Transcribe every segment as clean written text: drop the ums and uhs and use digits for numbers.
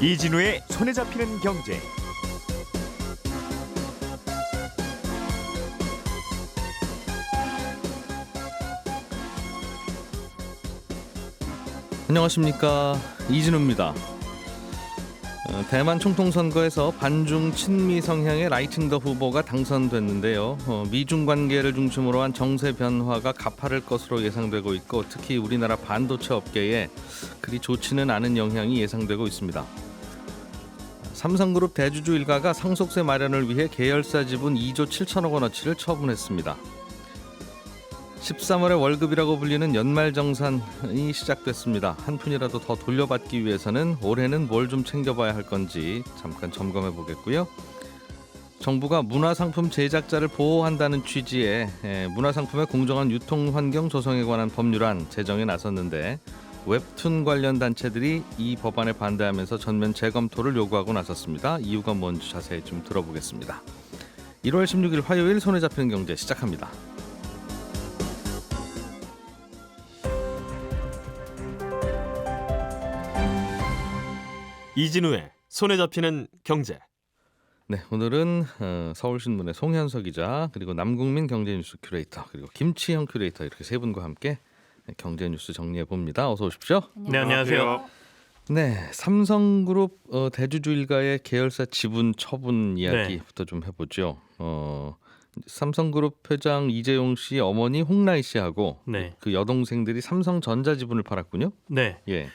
이진우의 손에 잡히는 경제. 안녕하십니까, 이진우입니다. 대만 총통선거에서 반중 친미 성향의 라이팅더 후보가 당선됐는데요. 미중 관계를 중심으로 한 정세 변화가 가파를 것으로 예상되고 있고, 특히 우리나라 반도체 업계에 그리 좋지는 않은 영향이 예상되고 있습니다. 삼성그룹 대주주 일가가 상속세 마련을 위해 계열사 지분 2조 7천억 원어치를 처분했습니다. 13월의 월급이라고 불리는 연말정산이 시작됐습니다. 한 푼이라도 더 돌려받기 위해서는 올해는 뭘 좀 챙겨봐야 할 건지 잠깐 점검해 보겠고요. 정부가 문화상품 제작자를 보호한다는 취지의 문화상품의 공정한 유통환경 조성에 관한 법률안 제정에 나섰는데, 웹툰 관련 단체들이 이 법안에 반대하면서 전면 재검토를 요구하고 나섰습니다. 이유가 뭔지 자세히 좀 들어보겠습니다. 1월 16일 화요일 손에 잡히는 경제 시작합니다. 이진우의 손에 잡히는 경제. 네, 오늘은 서울신문의 송현석 기자, 그리고 남국민 경제뉴스 큐레이터, 그리고 김치형 큐레이터, 이렇게 세 분과 함께 경제뉴스 정리해 봅니다. 어서 오십시오. 네, 안녕하세요. 네, 삼성그룹 대주주 일가의 계열사 지분 처분 이야기부터 좀 해보죠. 삼성그룹 회장 이재용 씨 어머니 홍라희 씨하고 그 여동생들이 삼성전자 지분을 팔았군요. 네. 예.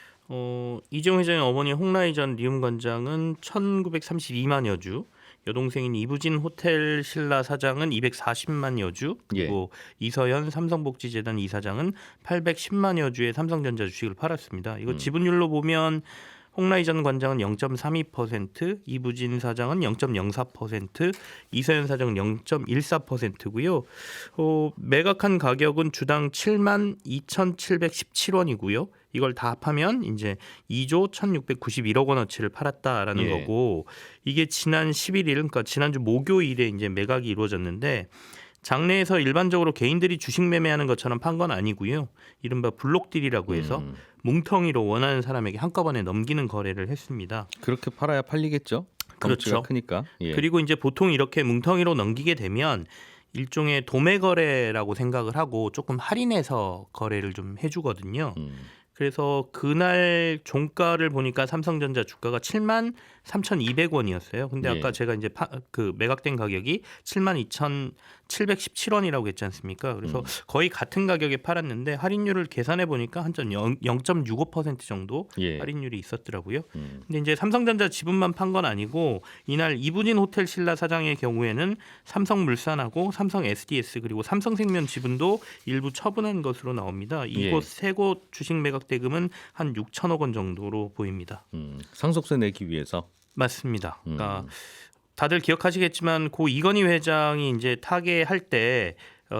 이재용 회장의 어머니 홍라희 전 리움 관장은 1932만여 주, 여동생인 이부진 호텔 신라 사장은 240만여 주, 그리고 이서현 삼성복지재단 이사장은 810만여 주의 삼성전자 주식을 팔았습니다. 이거 지분율로 보면 홍라희 전 관장은 0.32%, 이부진 사장은 0.04%, 이서현 사장은 0.14%고요. 매각한 가격은 주당 72,717원이고요. 이걸 다 합하면 이제 2조 1,691억 원어치를 팔았다라는 거고, 이게 지난 11일, 그러니까 지난주 목요일에 이제 매각이 이루어졌는데, 장내에서 일반적으로 개인들이 주식 매매하는 것처럼 판 건 아니고요. 이른바 블록딜이라고 해서 뭉텅이로 원하는 사람에게 한꺼번에 넘기는 거래를 했습니다. 그렇게 팔아야 팔리겠죠. 그렇죠. 크니까. 예. 그리고 이제 보통 이렇게 뭉텅이로 넘기게 되면 일종의 도매 거래라고 생각을 하고 조금 할인해서 거래를 좀 해주거든요. 그래서 그날 종가를 보니까 삼성전자 주가가 73,200원이었어요. 근데 아까 제가 이제 그 매각된 가격이 72,717원이라고 했지 않습니까? 그래서 거의 같은 가격에 팔았는데 할인율을 계산해 보니까 한 0.65% 정도 할인율이 있었더라고요. 근데 이제 삼성전자 지분만 판 건 아니고, 이날 이부진 호텔 신라 사장의 경우에는 삼성물산하고 삼성 SDS 그리고 삼성생명 지분도 일부 처분한 것으로 나옵니다. 이곳 세 곳 주식 매각 대금은 한 6천억 원 정도로 보입니다. 상속세 내기 위해서. 맞습니다. 그러니까 다들 기억하시겠지만 고 이건희 회장이 이제 타계할 때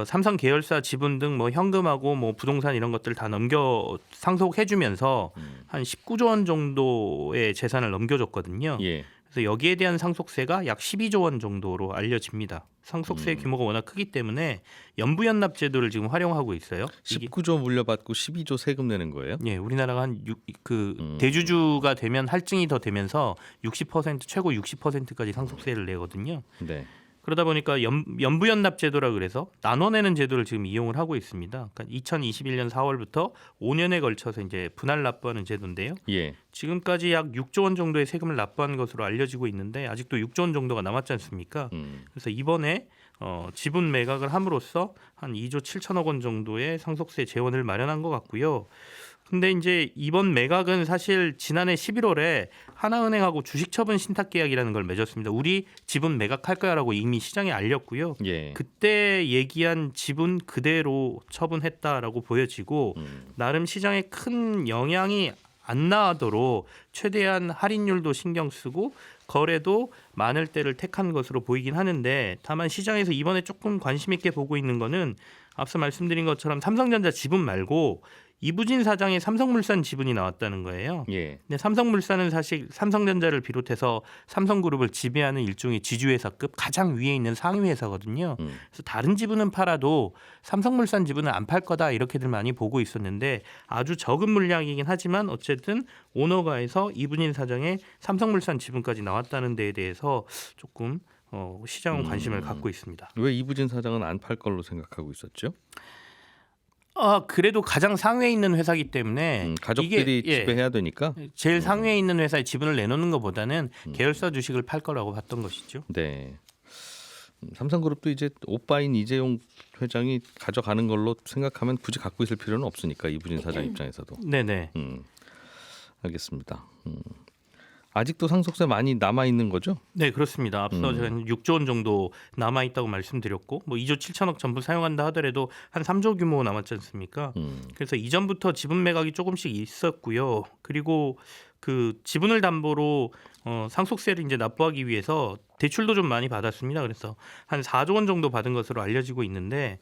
삼성 계열사 지분 등 뭐 현금하고 뭐 부동산 이런 것들 다 넘겨 상속해주면서 한 19조 원 정도의 재산을 넘겨줬거든요. 그래서 여기에 대한 상속세가 약 12조 원 정도로 알려집니다. 상속세 규모가 워낙 크기 때문에 연부연납 제도를 지금 활용하고 있어요. 19조 물려받고 12조 세금 내는 거예요? 예, 우리나라가 한 대주주가 되면 할증이 더 되면서 60% 최고 60%까지 상속세를 내거든요. 네. 그러다 보니까 연부연납 제도라 그래서 나눠내는 제도를 지금 이용을 하고 있습니다. 그러니까 2021년 4월부터 5년에 걸쳐서 이제 분할 납부하는 제도인데요. 지금까지 약 6조 원 정도의 세금을 납부한 것으로 알려지고 있는데 아직도 6조 원 정도가 남았지 않습니까? 그래서 이번에 지분 매각을 함으로써 한 2조 7천억 원 정도의 상속세 재원을 마련한 것 같고요. 근데 이제 이번 매각은 사실 지난해 11월에 하나은행하고 주식처분 신탁계약이라는 걸 맺었습니다. 우리 지분 매각할 거야라고 이미 시장에 알렸고요. 그때 얘기한 지분 그대로 처분했다라고 보여지고, 나름 시장에 큰 영향이 안 나도록 최대한 할인율도 신경 쓰고 거래도 많을 때를 택한 것으로 보이긴 하는데, 다만 시장에서 이번에 조금 관심 있게 보고 있는 거는 앞서 말씀드린 것처럼 삼성전자 지분 말고 이부진 사장의 삼성물산 지분이 나왔다는 거예요. 예. 근데 삼성물산은 사실 삼성전자를 비롯해서 삼성그룹을 지배하는 일종의 지주회사급 가장 위에 있는 상위 회사거든요. 그래서 다른 지분은 팔아도 삼성물산 지분은 안 팔 거다 이렇게들 많이 보고 있었는데 아주 적은 물량이긴 하지만 어쨌든 오너가에서 이부진 사장의 삼성물산 지분까지 나왔다는 데에 대해서 조금 시장은 관심을 갖고 있습니다. 왜 이부진 사장은 안 팔 걸로 생각하고 있었죠? 그래도 가장 상위에 있는 회사이기 때문에 가족들이 이게, 지배해야 되니까 제일 상위에 있는 회사에 지분을 내놓는 것보다는 계열사 주식을 팔 거라고 봤던 것이죠. 네. 삼성그룹도 이제 오빠인 이재용 회장이 가져가는 걸로 생각하면 굳이 갖고 있을 필요는 없으니까 이부진 사장 입장에서도. 네네. 알겠습니다. 아직도 상속세 많이 남아 있는 거죠? 네, 그렇습니다. 앞서 제가 6조 원 정도 남아 있다고 말씀드렸고, 뭐 2조 7천억 전부 사용한다 하더라도 한 3조 규모 남았지 않습니까? 그래서 이전부터 지분 매각이 조금씩 있었고요. 그리고 그 지분을 담보로 상속세를 이제 납부하기 위해서 대출도 좀 많이 받았습니다. 그래서 한 4조 원 정도 받은 것으로 알려지고 있는데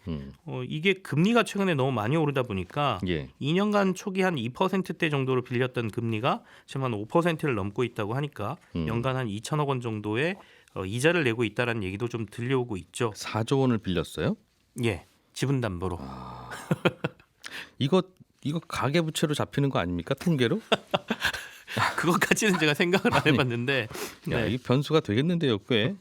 이게 금리가 최근에 너무 많이 오르다 보니까 2년간 초기 한 2%대 정도로 빌렸던 금리가 지금 한 5%를 넘고 있다고 하니까 연간 한 2천억 원 정도의 이자를 내고 있다라는 얘기도 좀 들려오고 있죠. 4조 원을 빌렸어요? 예, 지분 담보로. 이거 가계부채로 잡히는 거 아닙니까? 통계로? 그것까지는 제가 생각을 안 해봤는데. 야, 네. 이 변수가 되겠는데요, 꽤.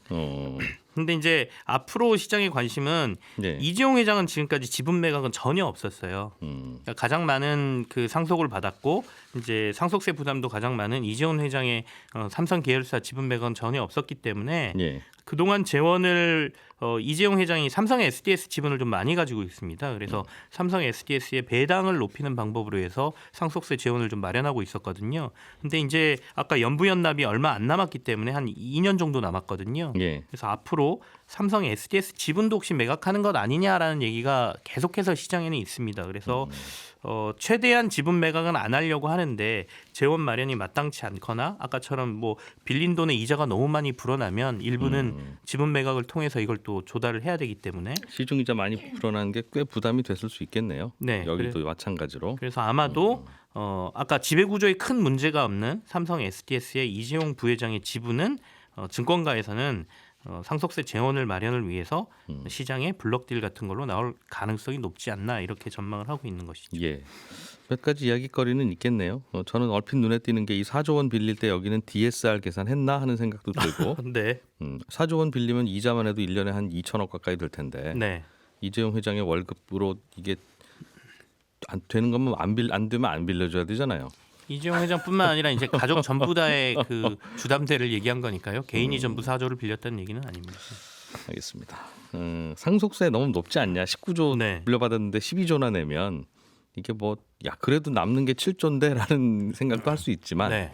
근데 이제 앞으로 시장의 관심은 이재용 회장은 지금까지 지분 매각은 전혀 없었어요. 그러니까 가장 많은 그 상속을 받았고 이제 상속세 부담도 가장 많은 이재용 회장의 삼성 계열사 지분 매각은 전혀 없었기 때문에 그동안 재원을 이재용 회장이 삼성 SDS 지분을 좀 많이 가지고 있습니다. 그래서 삼성 SDS의 배당을 높이는 방법으로 해서 상속세 재원을 좀 마련하고 있었거든요. 근데 이제 아까 연부연납이 얼마 안 남았기 때문에 한 2년 정도 남았거든요. 그래서 앞으로 삼성 SDS 지분도 혹시 매각하는 것 아니냐라는 얘기가 계속해서 시장에는 있습니다. 그래서 최대한 지분 매각은 안 하려고 하는데 재원 마련이 마땅치 않거나 아까처럼 뭐 빌린 돈의 이자가 너무 많이 불어나면 일부는 지분 매각을 통해서 이걸 또 조달을 해야 되기 때문에 시중이자 많이 불어나는 게 꽤 부담이 됐을 수 있겠네요. 네, 여기도 마찬가지로. 그래서 아마도 아까 지배 구조에 큰 문제가 없는 삼성 SDS의 이재용 부회장의 지분은 증권가에서는 상속세 재원을 마련을 위해서 시장에 블록딜 같은 걸로 나올 가능성이 높지 않나 이렇게 전망을 하고 있는 것이죠. 예. 몇 가지 이야기거리는 있겠네요. 저는 얼핏 눈에 띄는 게 이 4조 원 빌릴 때 여기는 DSR 계산했나 하는 생각도 들고. 네. 4조 원 빌리면 이자만 해도 1년에 한 2천억 가까이 될 텐데. 네. 이재용 회장의 월급으로 이게 안 되는 거면 안 되면 안 빌려줘야 되잖아요. 이재용 회장뿐만 아니라 이제 가족 전부 다의 그 주담대를 얘기한 거니까요. 개인이 전부 4조를 빌렸다는 얘기는 아닙니다. 알겠습니다. 상속세 너무 높지 않냐? 19조 물려받았는데 12조나 내면 이게 뭐 그래도 남는 게 7조인데라는 생각도 할 수 있지만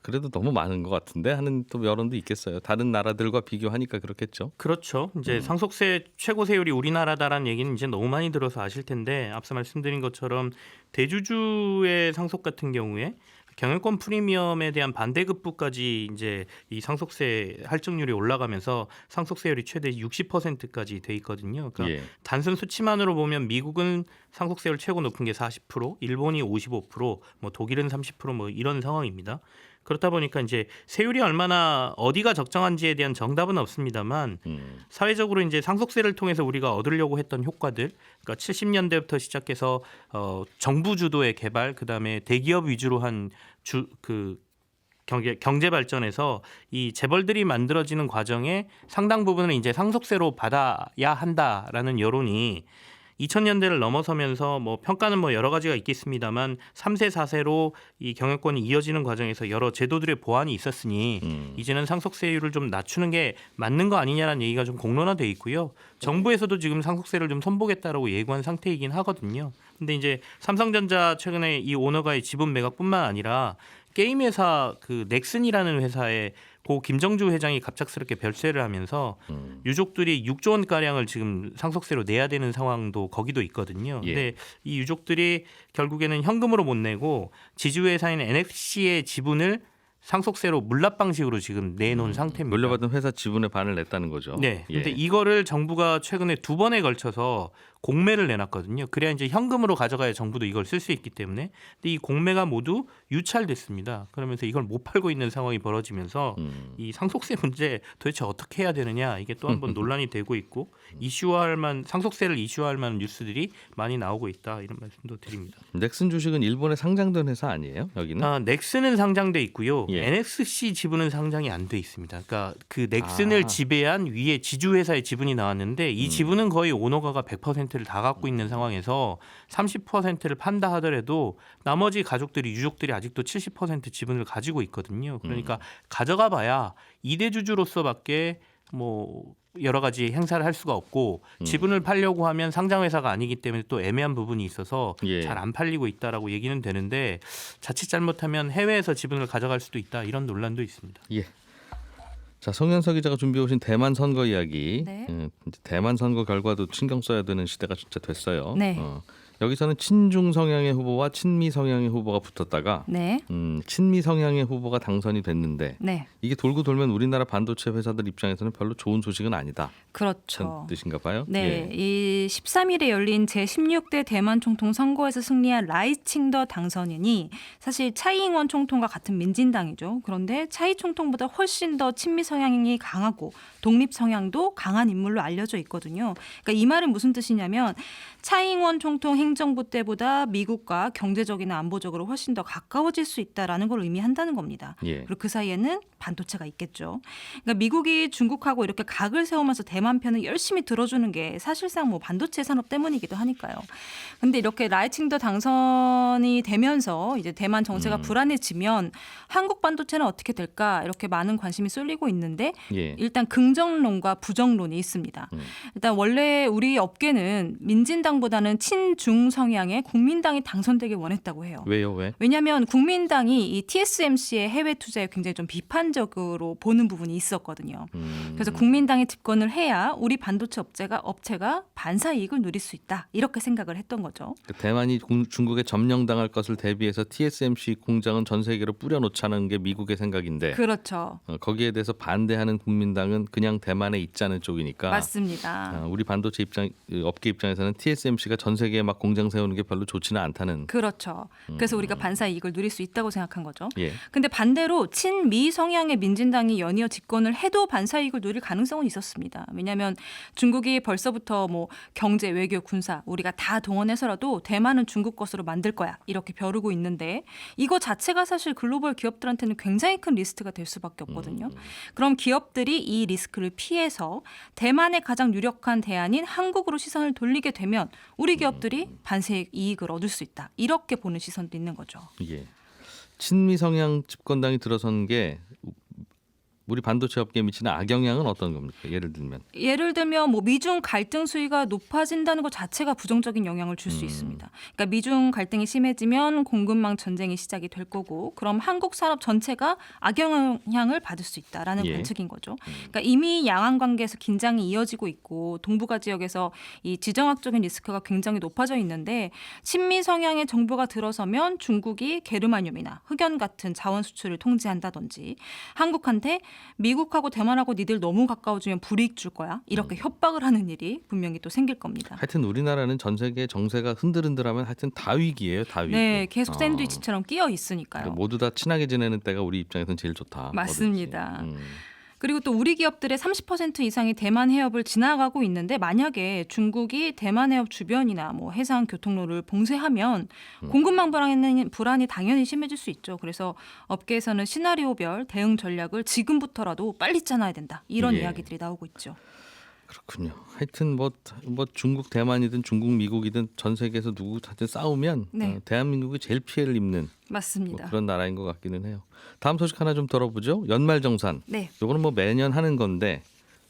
그래도 너무 많은 것 같은데 하는 또 여론도 있겠어요. 다른 나라들과 비교하니까 그렇겠죠. 그렇죠. 이제 상속세 최고 세율이 우리나라다라는 얘기는 이제 너무 많이 들어서 아실 텐데 앞서 말씀드린 것처럼 대주주의 상속 같은 경우에 경영권 프리미엄에 대한 반대급부까지 이제 이 상속세 할증률이 올라가면서 상속세율이 최대 60%까지 돼 있거든요. 그러니까 단순 수치만으로 보면 미국은 상속세율 최고 높은 게 40%, 일본이 55%, 뭐 독일은 30% 이런 상황입니다. 그렇다 보니까 이제 세율이 얼마나 어디가 적정한지에 대한 정답은 없습니다만 사회적으로 이제 상속세를 통해서 우리가 얻으려고 했던 효과들, 그러니까 70년대부터 시작해서 정부 주도의 개발, 그다음에 대기업 위주로 한 경제 발전에서 이 재벌들이 만들어지는 과정에 상당 부분을 이제 상속세로 받아야 한다라는 여론이 2000년대를 넘어서면서 뭐 평가는 뭐 여러 가지가 있겠습니다만 3세 4세로 이 경영권이 이어지는 과정에서 여러 제도들의 보완이 있었으니 이제는 상속세율을 좀 낮추는 게 맞는 거 아니냐라는 얘기가 좀 공론화돼 있고요. 정부에서도 지금 상속세를 좀 선보겠다라고 예고한 상태이긴 하거든요. 근데 이제 삼성전자 최근에 이 오너가의 지분 매각뿐만 아니라 게임 회사 그 넥슨이라는 회사에 고 김정주 회장이 갑작스럽게 별세를 하면서 유족들이 6조 원 가량을 지금 상속세로 내야 되는 상황도 거기도 있거든요. 근데 이 유족들이 결국에는 현금으로 못 내고 지주회사인 NFC의 지분을 상속세로 물납 방식으로 지금 내놓은 상태입니다. 물려받은 회사 지분의 반을 냈다는 거죠. 네. 예. 근데 이거를 정부가 최근에 2번에 걸쳐서 공매를 내놨거든요. 그래야 이제 현금으로 가져가야 정부도 이걸 쓸 수 있기 때문에. 근데 이 공매가 모두 유찰됐습니다. 그러면서 이걸 못 팔고 있는 상황이 벌어지면서 이 상속세 문제 도대체 어떻게 해야 되느냐 이게 또 한 번 논란이 되고 있고 상속세를 이슈화할 만한 뉴스들이 많이 나오고 있다 이런 말씀도 드립니다. 넥슨 주식은 일본에 상장된 회사 아니에요? 여기는? 넥슨은 상장돼 있고요. 예. NXC 지분은 상장이 안 돼 있습니다. 그러니까 그 넥슨을 지배한 위에 지주회사의 지분이 나왔는데 이 지분은 거의 오너가가 100%를 다 갖고 있는 상황에서 30%를 판다 하더라도 나머지 가족들이 유족들이 아직도 70% 지분을 가지고 있거든요. 그러니까 가져가 봐야 2대 주주로서밖에 뭐 여러 가지 행사를 할 수가 없고 지분을 팔려고 하면 상장 회사가 아니기 때문에 또 애매한 부분이 있어서 예. 잘 안 팔리고 있다라고 얘기는 되는데 자칫 잘못하면 해외에서 지분을 가져갈 수도 있다 이런 논란도 있습니다. 예. 자, 송현석 기자가 준비해 오신 대만 선거 이야기. 네. 이제 대만 선거 결과도 신경 써야 되는 시대가 진짜 됐어요. 네. 여기서는 친중 성향의 후보와 친미 성향의 후보가 붙었다가 네. 친미 성향의 후보가 당선이 됐는데 네. 이게 돌고 돌면 우리나라 반도체 회사들 입장에서는 별로 좋은 소식은 아니다. 그렇죠. 그런 뜻인가 봐요. 네, 예. 이 13일에 열린 제16대 대만 총통 선거에서 승리한 라이칭더 당선인이 사실 차이잉원 총통과 같은 민진당이죠. 그런데 차이 총통보다 훨씬 더 친미 성향이 강하고 독립 성향도 강한 인물로 알려져 있거든요. 그러니까 이 말은 무슨 뜻이냐면 차이잉원 총통 행정부 때보다 미국과 경제적이나 안보적으로 훨씬 더 가까워질 수 있다라는 걸 의미한다는 겁니다. 예. 그리고 그 사이에는 반도체가 있겠죠. 그러니까 미국이 중국하고 이렇게 각을 세우면서 대만 편을 열심히 들어주는 게 사실상 뭐 반도체 산업 때문이기도 하니까요. 근데 이렇게 라이칭더 당선이 되면서 이제 대만 정세가 불안해지면 한국 반도체는 어떻게 될까 이렇게 많은 관심이 쏠리고 있는데 예. 일단 긍정론과 부정론이 있습니다. 일단 원래 우리 업계는 민진당보다는 친중 성향의 국민당이 당선되길 원했다고 해요. 왜요? 왜? 왜냐하면 국민당이 이 TSMC의 해외 투자에 굉장히 좀 비판적으로 보는 부분이 있었거든요. 그래서 국민당이 집권을 해야 우리 반도체 업체가 반사 이익을 누릴 수 있다 이렇게 생각을 했던 거죠. 대만이 중국에 점령당할 것을 대비해서 TSMC 공장은 전 세계로 뿌려놓자는 게 미국의 생각인데 그렇죠. 거기에 대해서 반대하는 국민당은 그냥 대만에 있자는 쪽이니까 맞습니다. 우리 반도체 업계 입장에서는 TSMC가 전 세계에 막 공장 세우는 게 별로 좋지는 않다는. 그렇죠. 그래서 우리가 반사 이익을 누릴 수 있다고 생각한 거죠. 예. 근데 반대로 친미 성향의 민진당이 연이어 집권을 해도 반사 이익을 누릴 가능성은 있었습니다. 왜냐하면 중국이 벌써부터 뭐 경제, 외교, 군사 우리가 다 동원해서라도 대만은 중국 것으로 만들 거야 이렇게 벼르고 있는데 이거 자체가 사실 글로벌 기업들한테는 굉장히 큰 리스크가 될 수밖에 없거든요. 그럼 기업들이 이 리스크를 피해서 대만의 가장 유력한 대안인 한국으로 시선을 돌리게 되면 우리 기업들이 반사 이익을 얻을 수 있다. 이렇게 보는 시선도 있는 거죠. 예. 친미 성향 집권당이 들어선 게 우리 반도체 업계에 미치는 악영향은 어떤 겁니까? 예를 들면 뭐 미중 갈등 수위가 높아진다는 것 자체가 부정적인 영향을 줄 수 있습니다. 그러니까 미중 갈등이 심해지면 공급망 전쟁이 시작이 될 거고 그럼 한국 산업 전체가 악영향을 받을 수 있다라는 예. 관측인 거죠. 그러니까 이미 양안 관계에서 긴장이 이어지고 있고 동북아 지역에서 이 지정학적인 리스크가 굉장히 높아져 있는데 친미 성향의 정부가 들어서면 중국이 게르마늄이나 흑연 같은 자원 수출을 통제한다든지 한국한테 미국하고 대만하고 니들 너무 가까워지면 불이익 줄 거야. 이렇게 협박을 하는 일이 분명히 또 생길 겁니다. 하여튼 우리나라는 전 세계 정세가 흔들흔들하면 하여튼 다 위기예요. 다 위기. 네, 계속 샌드위치처럼 끼어 있으니까요. 그러니까 모두 다 친하게 지내는 때가 우리 입장에서는 제일 좋다. 맞습니다. 그리고 또 우리 기업들의 30% 이상이 대만 해협을 지나가고 있는데 만약에 중국이 대만 해협 주변이나 뭐 해상 교통로를 봉쇄하면 공급망 불안이 당연히 심해질 수 있죠. 그래서 업계에서는 시나리오별 대응 전략을 지금부터라도 빨리 짜놔야 된다. 이런 예. 이야기들이 나오고 있죠. 그렇군요. 하여튼 뭐 중국 대만이든 중국 미국이든 전 세계에서 누구한테 싸우면 네. 대한민국이 제일 피해를 입는 맞습니다. 뭐 그런 나라인 것 같기는 해요. 다음 소식 하나 좀 들어보죠. 연말정산. 네. 이거는 뭐 매년 하는 건데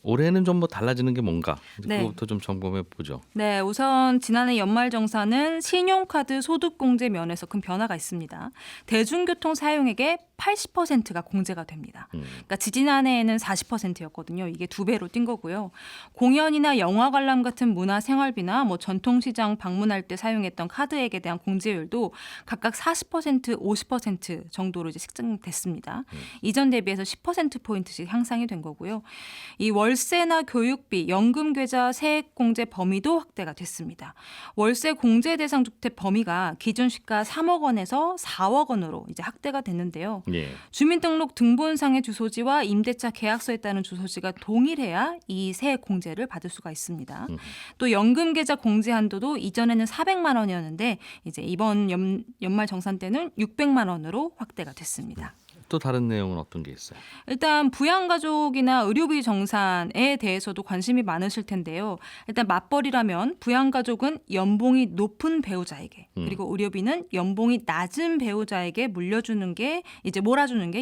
올해는 좀 뭐 달라지는 게 뭔가 네. 그거부터 좀 점검해 보죠. 네, 우선 지난해 연말정산은 신용카드 소득공제 면에서 큰 변화가 있습니다. 대중교통 사용액의 80%가 공제가 됩니다. 그러니까 지지난해에는 40%였거든요. 이게 2배로 뛴 거고요. 공연이나 영화 관람 같은 문화 생활비나 뭐 전통시장 방문할 때 사용했던 카드액에 대한 공제율도 각각 40%, 50% 정도로 이제 책정됐습니다. 이전 대비해서 10%포인트씩 향상이 된 거고요. 이 월세나 교육비, 연금 계좌 세액 공제 범위도 확대가 됐습니다. 월세 공제 대상 주택 범위가 기준 시가 3억 원에서 4억 원으로 이제 확대가 됐는데요. 예. 주민등록 등본상의 주소지와 임대차 계약서에 따른 주소지가 동일해야 이 세액 공제를 받을 수가 있습니다. 또 연금 계좌 공제 한도도 이전에는 400만 원이었는데 이제 이번 연말 정산 때는 600만 원으로 확대가 됐습니다. 또 다른 내용은 어떤 게 있어요? 일단 부양가족이나 의료비 정산에 대해서도 관심이 많으실 텐데요. 일단 맞벌이라면 부양가족은 연봉이 높은 배우자에게 그리고 의료비는 연봉이 낮은 배우자에게 몰아주는 게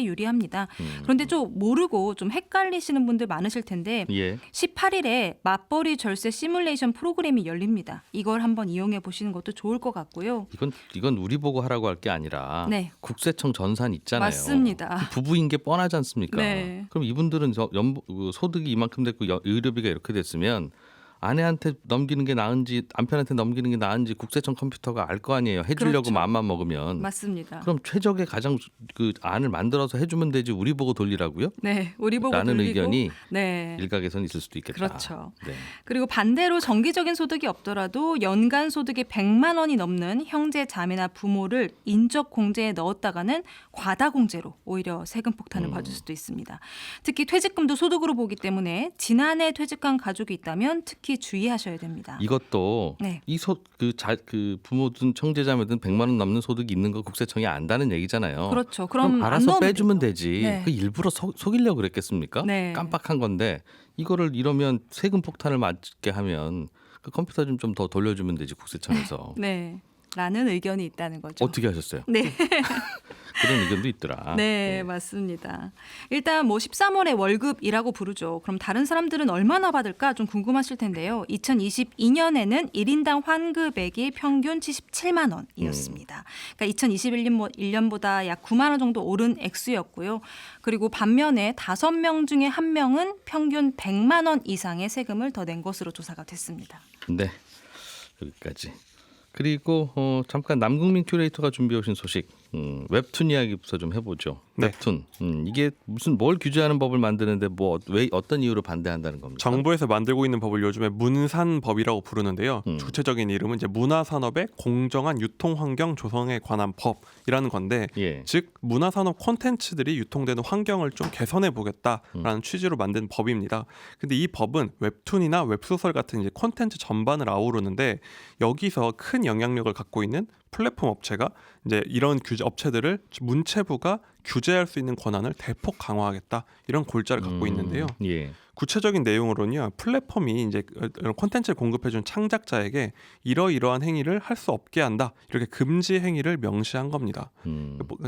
유리합니다. 그런데 좀 모르고 좀 헷갈리시는 분들 많으실 텐데 예. 18일에 맞벌이 절세 시뮬레이션 프로그램이 열립니다. 이걸 한번 이용해 보시는 것도 좋을 것 같고요. 이건 우리 보고 하라고 할 게 아니라 네. 국세청 전산 있잖아요. 맞습니다. 부부인 게 뻔하지 않습니까? 네. 그럼 이분들은 소득이 이만큼 됐고 의료비가 이렇게 됐으면 아내한테 넘기는 게 나은지 남편한테 넘기는 게 나은지 국세청 컴퓨터가 알 거 아니에요. 해주려고 그렇죠. 마음만 먹으면. 맞습니다. 그럼 최적의 가장 그 안을 만들어서 해주면 되지 우리 보고 돌리라고요? 네, 우리 보고 라는 돌리고. 의견이 네. 일각에서는 있을 수도 있겠다. 그렇죠. 네. 그리고 반대로 정기적인 소득이 없더라도 연간 소득이 100만 원이 넘는 형제, 자매나 부모를 인적 공제에 넣었다가는 과다 공제로 오히려 세금 폭탄을 받을 수도 있습니다. 특히 퇴직금도 소득으로 보기 때문에 지난해 퇴직한 가족이 있다면 특히 주의하셔야 됩니다. 이것도 네. 그 부모든 형제자매든 100만 원 넘는 소득이 있는 거 국세청이 안다는 얘기잖아요. 그렇죠. 그럼 안 알아서 넣으면 빼주면 되죠. 되지. 네. 그 일부러 속이려고 그랬겠습니까? 네. 깜빡한 건데 이거를 이러면 세금 폭탄을 맞게 하면 그 컴퓨터 좀 더 돌려주면 되지 국세청에서. 네. 라는 의견이 있다는 거죠. 어떻게 하셨어요? 네. 그런 의견도 있더라. 네, 맞습니다. 일단 뭐 13월에 월급이라고 부르죠. 그럼 다른 사람들은 얼마나 받을까 좀 궁금하실 텐데요. 2022년에는 1인당 환급액이 평균 77만 원이었습니다. 그러니까 2021년보다 약 9만 원 정도 오른 액수였고요. 그리고 반면에 5명 중에 1명은 평균 100만 원 이상의 세금을 더 낸 것으로 조사가 됐습니다. 네, 여기까지. 그리고 잠깐 남국민 큐레이터가 준비해 오신 소식 웹툰 이야기부터 좀 해보죠. 네. 웹툰 이게 뭘 규제하는 법을 만드는데 왜 어떤 이유로 반대한다는 겁니까? 정부에서 만들고 있는 법을 요즘에 문산법이라고 부르는데요. 구체적인 이름은 이제 문화산업의 공정한 유통환경 조성에 관한 법이라는 건데, 예. 즉 문화산업 콘텐츠들이 유통되는 환경을 좀 개선해 보겠다라는 취지로 만든 법입니다. 근데 이 법은 웹툰이나 웹소설 같은 이제 콘텐츠 전반을 아우르는데 여기서 큰 영향력을 갖고 있는 플랫폼 업체가 이제 이런 업체들을 문체부가 규제할 수 있는 권한을 대폭 강화하겠다 이런 골자를 갖고 있는데요. 예. 구체적인 내용으로는요, 플랫폼이 이제 이런 콘텐츠를 공급해준 창작자에게 이러이러한 행위를 할 수 없게 한다 이렇게 금지 행위를 명시한 겁니다.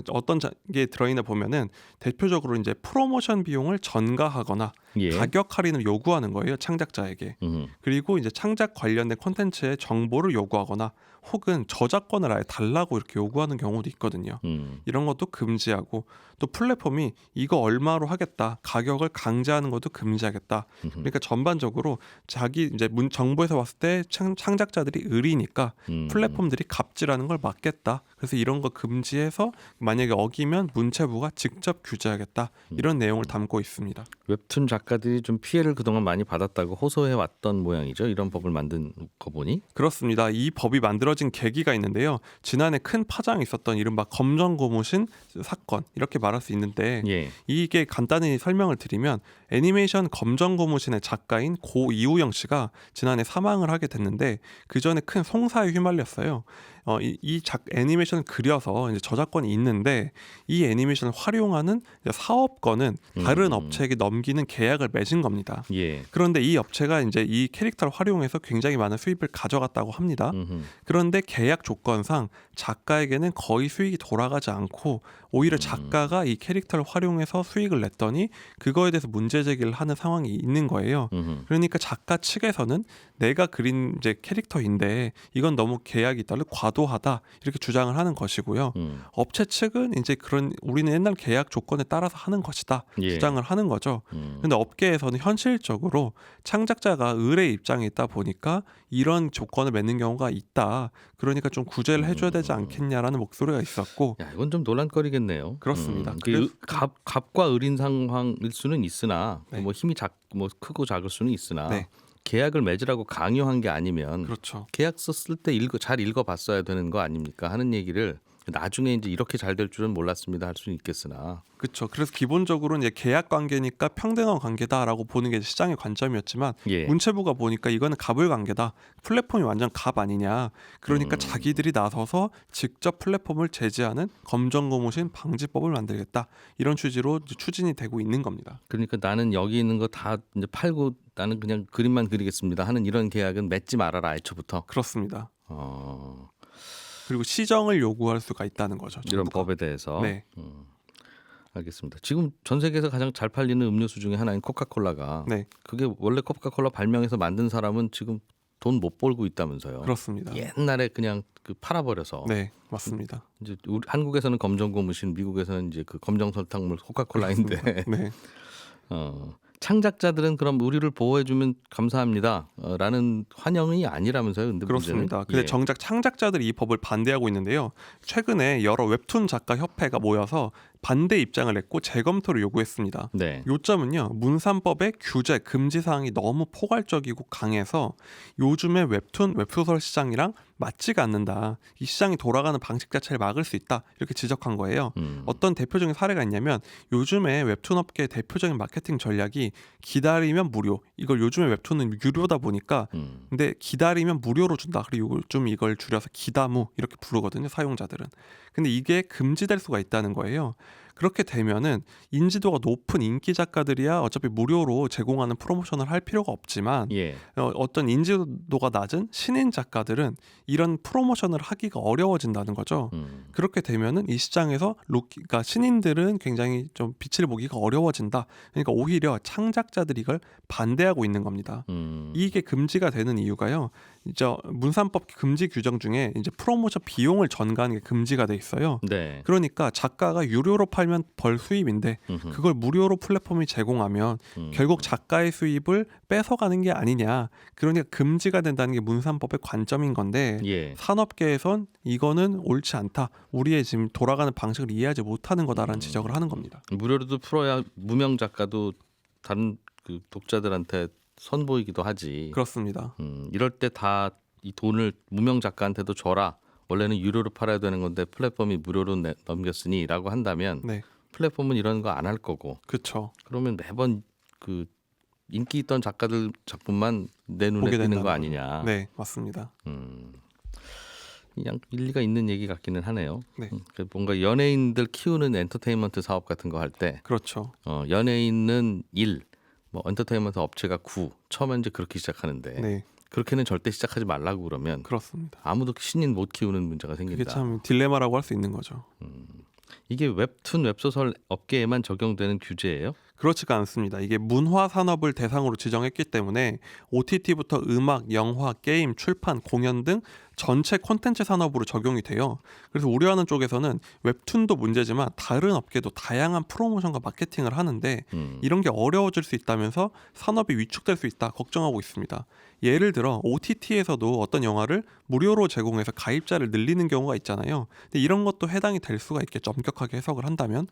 어떤 게 들어있나 보면은 대표적으로 이제 프로모션 비용을 전가하거나 예. 가격 할인을 요구하는 거예요, 창작자에게. 그리고 이제 창작 관련된 콘텐츠의 정보를 요구하거나 혹은 저작권을 아예 달라고 이렇게 요구하는 경우도 있거든요. 이런 것도 금지하고 또 플랫폼이 이거 얼마로 하겠다 가격을 강제하는 것도 금지하겠다. 그러니까 전반적으로 자기 이제 정부에서 봤을 때 창작자들이 의리니까 플랫폼들이 갑질하는 걸 막겠다. 그래서 이런 거 금지해서 만약에 어기면 문체부가 직접 규제하겠다. 이런 내용을 담고 있습니다. 웹툰 작가들이 좀 피해를 그동안 많이 받았다고 호소해 왔던 모양이죠. 이런 법을 만든 거 보니. 그렇습니다. 이 법이 만들어진 계기가 있는데요. 지난해 큰 파장이 있었던 이른바 검정고무신 사건 이렇게 말할 수 있는데 예. 이게 간단히 설명을 드리면 애니메이션 검정고무신의 작가인 고 이우영 씨가 지난해 사망을 하게 됐는데 그 전에 큰 송사에 휘말렸어요. 이 애니메이션을 그려서 이제 저작권이 있는데 이 애니메이션을 활용하는 사업권은 다른 업체에게 넘기는 계약을 맺은 겁니다. 예. 그런데 이 업체가 이제 이 캐릭터를 활용해서 굉장히 많은 수입을 가져갔다고 합니다. 그런데 계약 조건상 작가에게는 거의 수익이 돌아가지 않고 오히려 작가가 이 캐릭터를 활용해서 수익을 냈더니 그거에 대해서 문제 제기를 하는 상황이 있는 거예요. 그러니까 작가 측에서는 내가 그린 이제 캐릭터인데 이건 너무 계약이 따로 과도하다 이렇게 주장을 하는 것이고요. 업체 측은 이제 그런 우리는 옛날 계약 조건에 따라서 하는 것이다 주장을 하는 거죠. 근데 업계에서는 현실적으로 창작자가 을의 입장에 있다 보니까 이런 조건을 맺는 경우가 있다. 그러니까 좀 구제를 해줘야 되지 않겠냐라는 목소리가 있었고. 야, 이건 좀 논란거리겠네요. 그렇습니다. 갑과 을인 상황일 수는 있으나 네. 뭐 힘이 뭐 크고 작을 수는 있으나 네. 계약을 맺으라고 강요한 게 아니면 그렇죠. 계약서 쓸 때 잘 읽어봤어야 되는 거 아닙니까? 하는 얘기를 나중에 이제 이렇게 잘 될 줄은 몰랐습니다 할 수는 있겠으나. 그렇죠. 그래서 기본적으로 이제 계약 관계니까 평등한 관계다라고 보는 게 시장의 관점이었지만 문체부가 보니까 이거는 갑을 관계다. 플랫폼이 완전 갑 아니냐. 그러니까 자기들이 나서서 직접 플랫폼을 제재하는 검정고무신 방지법을 만들겠다. 이런 취지로 추진이 되고 있는 겁니다. 그러니까 나는 여기 있는 거 다 이제 팔고 나는 그냥 그림만 그리겠습니다 하는 이런 계약은 맺지 말아라 애초부터. 그렇습니다. 그리고 시정을 요구할 수가 있다는 거죠. 이런 정부가. 법에 대해서. 네. 알겠습니다. 지금 전 세계에서 가장 잘 팔리는 음료수 중에 하나인 코카콜라가 네. 그게 원래 코카콜라 발명해서 만든 사람은 지금 돈 못 벌고 있다면서요. 그렇습니다. 옛날에 그냥 그 팔아버려서. 네, 맞습니다. 이제 한국에서는 검정고무신, 미국에서는 이제 그 검정설탕물 코카콜라인데. 네. 창작자들은 그럼 우리를 보호해주면 감사합니다라는 환영이 아니라면서요. 근데 그렇습니다. 근데 정작 창작자들이 이 법을 반대하고 있는데요. 최근에 여러 웹툰 작가 협회가 모여서 반대 입장을 냈고 재검토를 요구했습니다. 네. 요점은요. 문산법의 규제, 금지 사항이 너무 포괄적이고 강해서 요즘의 웹소설 시장이랑 맞지가 않는다. 이 시장이 돌아가는 방식 자체를 막을 수 있다. 이렇게 지적한 거예요. 어떤 대표적인 사례가 있냐면 요즘에 웹툰 업계의 대표적인 마케팅 전략이 기다리면 무료. 이걸 요즘에 웹툰은 유료다 보니까 근데 기다리면 무료로 준다. 그리고 요즘 이걸 줄여서 기다무 이렇게 부르거든요. 사용자들은. 근데 이게 금지될 수가 있다는 거예요. 그렇게 되면은 인지도가 높은 인기 작가들이야 어차피 무료로 제공하는 프로모션을 할 필요가 없지만 어떤 인지도가 낮은 신인 작가들은 이런 프로모션을 하기가 어려워진다는 거죠. 그렇게 되면은 이 시장에서 그러니까 신인들은 굉장히 좀 빛을 보기가 어려워진다. 그러니까 오히려 창작자들이 이걸 반대하고 있는 겁니다. 이게 금지가 되는 이유가요. 이제 문산법 금지 규정 중에 이제 프로모션 비용을 전가하는 게 금지가 돼 있어요. 네. 그러니까 작가가 유료로 팔면 벌 수입인데 그걸 무료로 플랫폼이 제공하면 결국 작가의 수입을 뺏어가는 게 아니냐. 그러니까 금지가 된다는 게 문산법의 관점인 건데 산업계에선 이거는 옳지 않다. 우리의 지금 돌아가는 방식을 이해하지 못하는 거다라는 지적을 하는 겁니다. 무료로도 풀어야 무명 작가도 다른 그 독자들한테 선보이기도 하지. 그렇습니다. 이럴 때 다 이 돈을 무명 작가한테도 줘라. 원래는 유료로 팔아야 되는 건데 플랫폼이 무료로 넘겼으니라고 한다면 플랫폼은 이런 거 안 할 거고. 그렇죠. 그러면 매번 그 인기 있던 작가들 작품만 내 눈에 띄는 거 아니냐. 네, 맞습니다. 그냥 일리가 있는 얘기 같기는 하네요. 네. 뭔가 연예인들 키우는 엔터테인먼트 사업 같은 거 할 때, 그렇죠. 연예인은 1, 뭐 엔터테인먼트 업체가 9. 처음엔 이제 그렇게 시작하는데 그렇게는 절대 시작하지 말라고 그러면 그렇습니다. 아무도 신인 못 키우는 문제가 생긴다. 그게 참 딜레마라고 할 수 있는 거죠. 이게 웹툰, 웹소설 업계에만 적용되는 규제예요? 그렇지가 않습니다. 이게 문화 산업을 대상으로 지정했기 때문에 OTT부터 음악, 영화, 게임, 출판, 공연 등 전체 콘텐츠 산업으로 적용이 돼요. 그래서 우려하는 쪽에서는 웹툰도 문제지만 다른 업계도 다양한 프로모션과 마케팅을 하는데 이런 게 어려워질 수 있다면서 산업이 위축될 수 있다 걱정하고 있습니다. 예를 들어 OTT에서도 어떤 영화를 무료로 제공해서 가입자를 늘리는 경우가 있잖아요. 근데 이런 것도 해당이 될 수가 있겠죠. 엄격하게 해석을 한다면.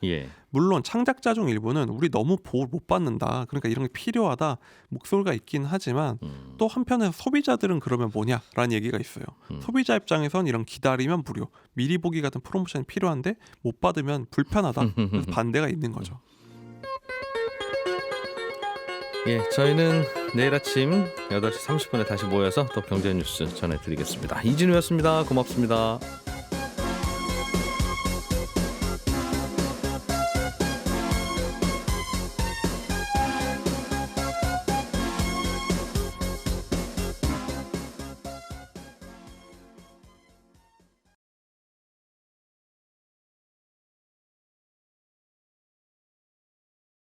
물론 창작자 중 일부는 우리 너무 보호를 못 받는다. 그러니까 이런 게 필요하다. 목소리가 있긴 하지만 또 한편에서 소비자들은 그러면 뭐냐라는 얘기가 있어요. 소비자 입장에선 이런 기다리면 무료, 미리 보기 같은 프로모션이 필요한데 못 받으면 불편하다. 그래서 반대가 있는 거죠. 저희는 내일 아침 8시 30분에 다시 모여서 또 경제 뉴스 전해드리겠습니다. 이진우였습니다. 고맙습니다.